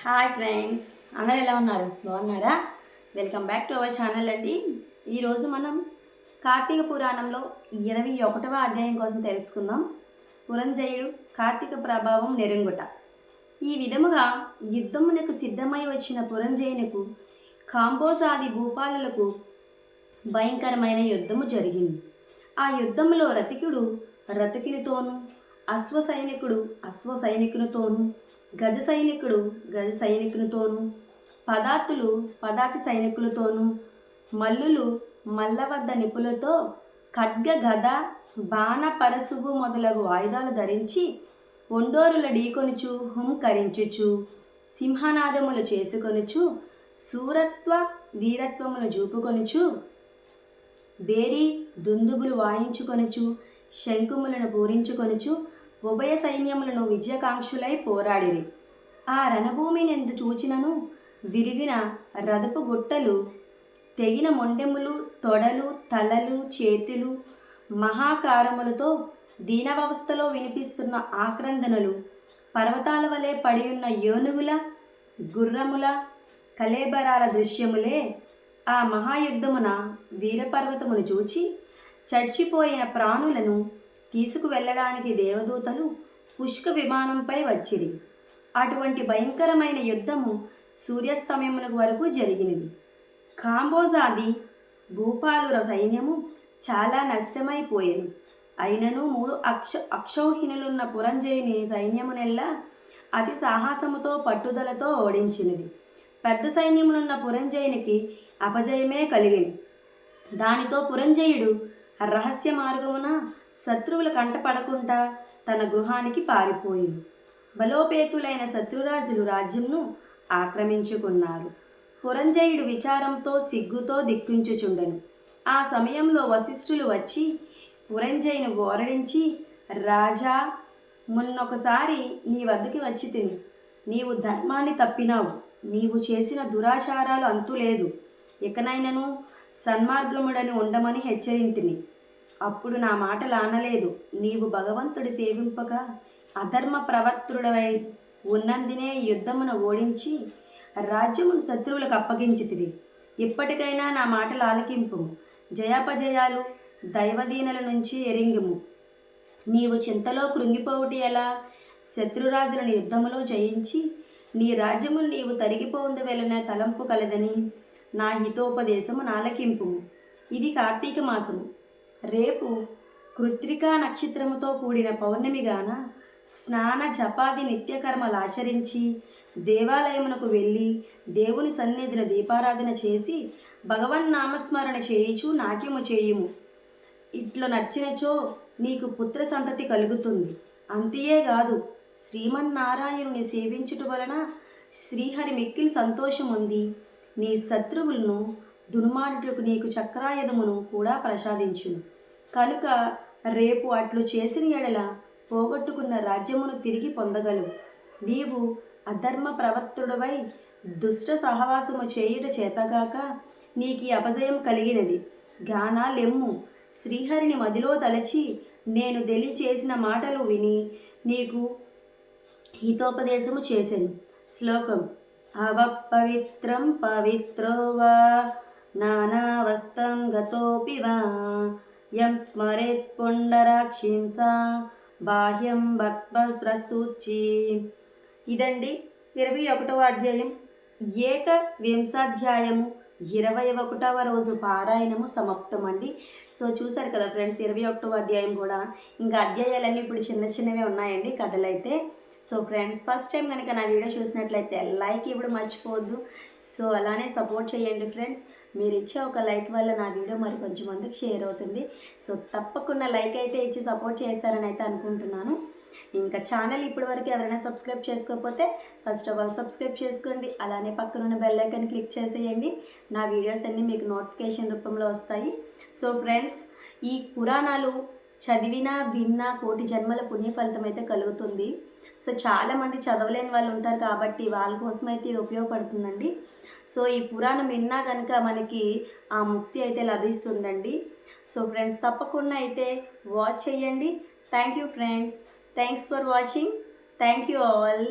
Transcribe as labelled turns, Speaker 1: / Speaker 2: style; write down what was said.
Speaker 1: Hi friends, అందరూ ఎలా ఉన్నారు? బాగున్నారా? Welcome back to our channel అండి. ఈరోజు మనం కార్తీక పురాణంలో 21వ అధ్యాయం కోసం తెలుసుకుందాం. పురంజయుడు కార్తీక ప్రభావం నెరుంగుట. ఈ విధముగా యుద్ధమునకు సిద్ధమై వచ్చిన పురంజయునకు కాంబోజాది భూపాలులకు భయంకరమైన యుద్ధము జరిగింది. ఆ యుద్ధములో రతికుడు రతికునితోనూ, అశ్వ సైనికునితోనూ, గజ సైనికుడు గజ సైనికునితోనూ, పదాతి సైనికులతోనూ, మల్లులు మల్ల వద్ద నిపులతో ఖడ్గ గద బాణ పరశువు మొదలగు ఆయుధాలు ధరించి ఒండోరుల ఢీకొనుచు హుంకరించుచు సింహనాదములు చేసుకొనుచు శూరత్వ వీరత్వములు చూపుకొనుచు బేరీ దుందుబులు వాయించుకొనుచు శంకుములను పూరించుకొనుచు ఉభయ సైన్యములను విజయకాంక్షులై పోరాడిరి. ఆ రణభూమినెందు చూచినను విరిగిన రథపు గుట్టలు, తెగిన మొండెములు, తొడలు, తలలు, చేతులు, మహాకారములతో దీనవస్థలో వినిపిస్తున్న ఆక్రందనలు, పర్వతాల వలె పడియున్న ఏనుగుల, గుర్రముల కలేబరాల దృశ్యములే. ఆ మహాయుద్ధమున వీరపర్వతమును చూచి చచ్చిపోయిన ప్రాణులను తీసుకువెళ్ళడానికి దేవదూతలు పుష్క విమానంపై వచ్చిరి. అటువంటి భయంకరమైన యుద్ధము సూర్యాస్తమయమునకు వరకు జరిగినది. కాంబోజాది భూపాలుర సైన్యము చాలా నష్టమైపోయెను. అయినను 3 అక్షౌహిణులున్న పురంజయుని సైన్యమునెల్లా అతి సాహసముతో పట్టుదలతో ఓడించినది. పెద్ద సైన్యములున్న పురంజయునికి అపజయమే కలిగింది. దానితో పురంజయుడు రహస్య మార్గమున శత్రువుల కంటపడకుండా తన గృహానికి పారిపోయింది. బలోపేతులైన శత్రురాజులు రాజ్యంను ఆక్రమించుకున్నారు. పురంజయుడు విచారంతో సిగ్గుతో దిక్కుంచుచుండెను. ఆ సమయంలో వశిష్ఠులు వచ్చి పురంజయుని ఓరడించి, రాజా, మొన్నొకసారి నీ వద్దకి వచ్చి తిని నీవు ధర్మాన్ని తప్పినావు. నీవు చేసిన దురాచారాలు అంతులేదు. ఇకనైనను సన్మార్గముడని ఉండమని హెచ్చరింతిని. అప్పుడు నా మాటలు ఆనలేదు. నీవు భగవంతుడి సేవింపక అధర్మ ప్రవర్తుడవై ఉన్నందునే యుద్ధమును ఓడించి రాజ్యమును శత్రువులకు అప్పగించితివి. ఇప్పటికైనా నా మాటలు ఆలకింపు. జయాపజయాలు దైవదీనుల నుంచి ఎరింగుము. నీవు చింతలో కృంగిపోవుటి ఎలా? శత్రురాజులను యుద్ధములో జయించి నీ రాజ్యమును నీవు తరిగిపోందు వెళ్ళనే తలంపు కలదని నా హితోపదేశము నాలకింపు. ఇది కార్తీక మాసము. రేపు కృత్రికా నక్షత్రముతో కూడిన పౌర్ణమిగాన స్నాన జపాది నిత్యకర్మలాచరించి దేవాలయమునకు వెళ్ళి దేవుని సన్నిధిన దీపారాధన చేసి భగవన్నామస్మరణ చేయుచు నాట్యము చేయుము. ఇట్లా నచ్చినచో నీకు పుత్ర సంతతి కలుగుతుంది. అంతేగాదు, శ్రీమన్నారాయణుని సేవించుట వలన శ్రీహరి మిక్కిలి సంతోషముంది నీ శత్రువులను దునుమాడుటకు నీకు చక్రాయుధమును కూడా ప్రసాదించును. కనుక రేపు అట్లు చేసిన ఎడల పోగొట్టుకున్న రాజ్యమును తిరిగి పొందగలవు. నీవు అధర్మ ప్రవర్తుడవై దుష్ట సహవాసము చేయుట చేతగాక నీకు అపజయం కలిగినది. గానాలెమ్ము. శ్రీహరిని మదిలో తలచి నేను చేసిన మాటలు విని నీకు హితోపదేశము చేసెను. శ్లోకం. అవపవిత్రం పవిత్రో వా నానావస్థం గతోపి వా యం స్మరేత్ పుండరాక్షింసా బాహ్యం భక్మస్పృశుచి. ఇదండి 21వ అధ్యాయం. ఏకవింశాధ్యాయము 21వ రోజు పారాయణము సమాప్తం అండి. సో చూసారు కదా ఫ్రెండ్స్, 21వ అధ్యాయం కూడా. ఇంకా అధ్యాయాలన్నీ ఇప్పుడు చిన్నవే ఉన్నాయండి కథలైతే. సో ఫ్రెండ్స్, ఫస్ట్ టైం కనుక నా వీడియో చూసినట్లయితే లైక్ ఇవ్వడం మర్చిపోవద్దు. సో అలానే సపోర్ట్ చేయండి ఫ్రెండ్స్. మీరు ఇచ్చే ఒక లైక్ వల్ల నా వీడియో మరి కొంచెం మందికి షేర్ అవుతుంది. సో తప్పకుండా లైక్ అయితే ఇచ్చి సపోర్ట్ చేస్తారని అయితే అనుకుంటున్నాను. ఇంకా ఛానల్ ఇప్పటివరకు ఎవరైనా సబ్స్క్రైబ్ చేసుకోకపోతే ఫస్ట్ ఆఫ్ ఆల్ సబ్స్క్రైబ్ చేసుకోండి. అలానే పక్కనున్న బెల్ ఐకాన్ క్లిక్ చేసేయండి. నా వీడియోస్ అన్నీ మీకు నోటిఫికేషన్ రూపంలో వస్తాయి. సో ఫ్రెండ్స్, ఈ పురాణాలు చదివినా విన్నా కోటి జన్మల పుణ్య ఫలితం అయితే కలుగుతుంది. సో చాలామంది చదవలేని వాళ్ళు ఉంటారు కాబట్టి వాళ్ళ కోసం అయితే ఇది ఉపయోగపడుతుందండి. సో ఈ పురాణం విన్నా కనుక మనకి ఆ ముక్తి అయితే లభిస్తుందండి. సో ఫ్రెండ్స్, తప్పకుండా అయితే వాచ్ చేయండి. Thank you friends. Thanks for watching. Thank you all.